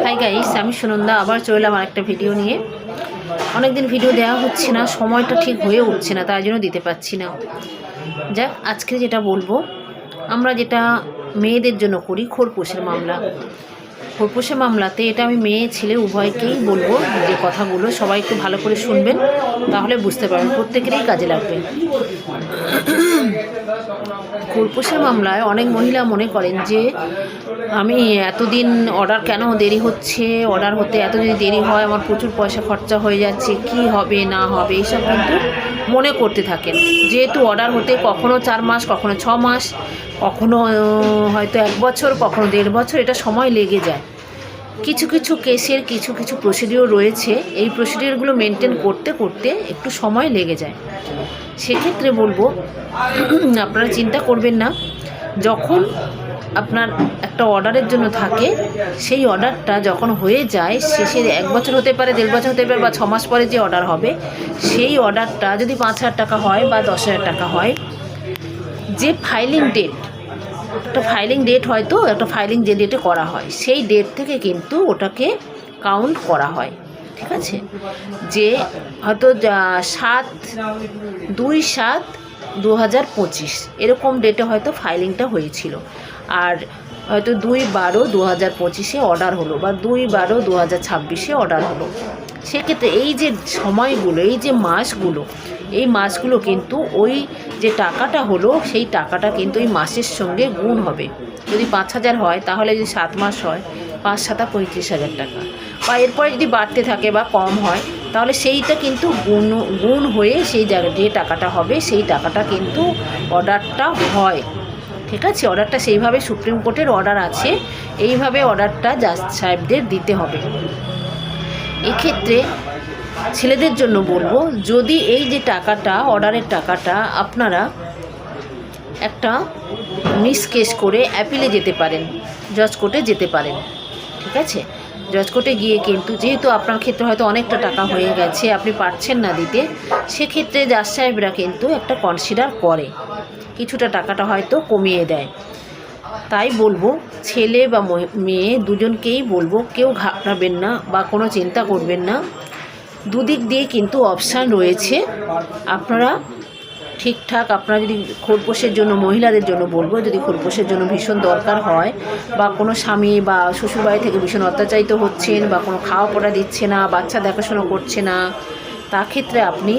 Hi guys, আমি সুনন্দা আবার চলে এলাম আরেকটা ভিডিও নিয়ে। অনেকদিন ভিডিও দেওয়া হচ্ছে না, সময়টা ঠিক হয়ে উঠছে না, তাই জন্য দিতে পারছি না। যাক, আজকে যেটা বলবো, আমরা যেটা মেয়েদের জন্য করি খোরপোশের মামলা। খোরপোশের মামলাতে এটা আমি মেয়ে ছেলে উভয়কেই বলবো যে কথাগুলো সবাই একটু ভালো করে শুনবেন, তাহলে বুঝতে পারবেন, প্রত্যেকেরই কাজে লাগবে। খোরপোশের মামলায় অনেক মহিলা মনে করেন যে আমি এতদিন অর্ডার কেন দেরি হচ্ছে, অর্ডার হতে এত যদি দেরি হয় আমার প্রচুর পয়সা খরচা হয়ে যাচ্ছে, কি হবে না হবে এইসব কিন্তু মনে করতে থাকেন। যেহেতু অর্ডার হতে কখনো 4 মাস, কখনো 6 মাস, কখনো হয়তো 1 বছর, কখনো 1.5 বছর, এটা সময় লেগে যায়। কিছু কিছু কেসের কিছু কিছু প্রসিডিওর রয়েছে, এই প্রসিডিওরগুলো মেনটেন করতে করতে একটু সময় লেগে যায়। সেক্ষেত্রে বলবো আপনারা চিন্তা করবেন না। যখন আপনার একটা অর্ডারের জন্য থাকে, সেই অর্ডারটা যখন হয়ে যায়, শেষে 1 বছর হতে পারে, 1.5 বছর হতে পারে, বা 6 মাস পরে যে অর্ডার হবে, সেই অর্ডারটা যদি 5,000 টাকা হয় বা 10,000 টাকা হয়, যে ফাইলিং ডেট, একটা ফাইলিং ডেট হয়তো একটা ফাইলিং যে ডেটে করা হয়, সেই ডেট থেকে কিন্তু ওটাকে কাউন্ট করা হয়। ঠিক আছে, যে হয়তো 7/2/7/2025 এরকম ডেটে হয়তো ফাইলিংটা হয়েছিল, আর হয়তো 2/12/2025 অর্ডার হলো, বা 2/12/2026 অর্ডার হলো। সেক্ষেত্রে এই যে সময়গুলো, এই যে মাসগুলো, এই মাসগুলো কিন্তু ওই যে টাকাটা হলো, সেই টাকাটা কিন্তু ওই মাসের সঙ্গে গুণ হবে। যদি 5,000 হয়, তাহলে যদি 7 মাস হয়, 5×7 35,000 টাকা, বা এরপরে যদি বাড়তে থাকে বা কম হয়, তাহলে সেইটা কিন্তু গুণ হয়ে সেই জায়গায় যে টাকাটা হবে, সেই টাকাটা কিন্তু অর্ডারটা হয়। ঠিক আছে, অর্ডারটা সেইভাবে সুপ্রিম কোর্টের অর্ডার আছে, এইভাবে অর্ডারটা জাজ সাহেবদের দিতে হবে। এক্ষেত্রে ছেলেদের জন্য বলবো, যদি এই যে টাকাটা, অর্ডারের টাকাটা আপনারা একটা মিস কেস করে অ্যাপিলে যেতে পারেন, জজ কোর্টে যেতে পারেন। ঠিক আছে, জজ কোর্টে গিয়ে কিন্তু, যেহেতু আপনার ক্ষেত্রে হয়তো অনেকটা টাকা হয়ে গেছে, আপনি পারছেন না দিতে, সেক্ষেত্রে জাজ সাহেবরা কিন্তু একটা কনসিডার করে, কিছুটা টাকাটা হয়তো কমিয়ে দেয়। তাই বলবো, ছেলে বা মেয়ে দুজনকেই বলবো, কেউ ঘাবড়াবেন না বা কোনো চিন্তা করবেন না। দুদিক দিয়ে কিন্তু অপশান রয়েছে। আপনারা ঠিকঠাক, আপনারা যদি খোরপোশের জন্য, মহিলাদের জন্য বলবো, যদি খোরপোশের জন্য ভীষণ দরকার হয়, বা কোনো স্বামী বা শ্বশুরবাড়ি থেকে ভীষণ অত্যাচারিত হচ্ছেন, বা কোনো খাওয়া পড়া দিচ্ছে না, বাচ্চা দেখাশোনা করছে না, তা ক্ষেত্রে আপনি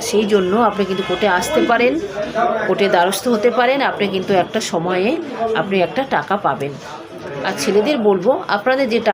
সেই জন্য আপনি কিন্তু কোর্টে আসতে পারেন, কোর্টে দ্বারস্থ হতে পারেন। আপনি কিন্তু একটা সময়ে আপনি একটা টাকা পাবেন। আর ছেলেদের বলবো, আপনাদের যে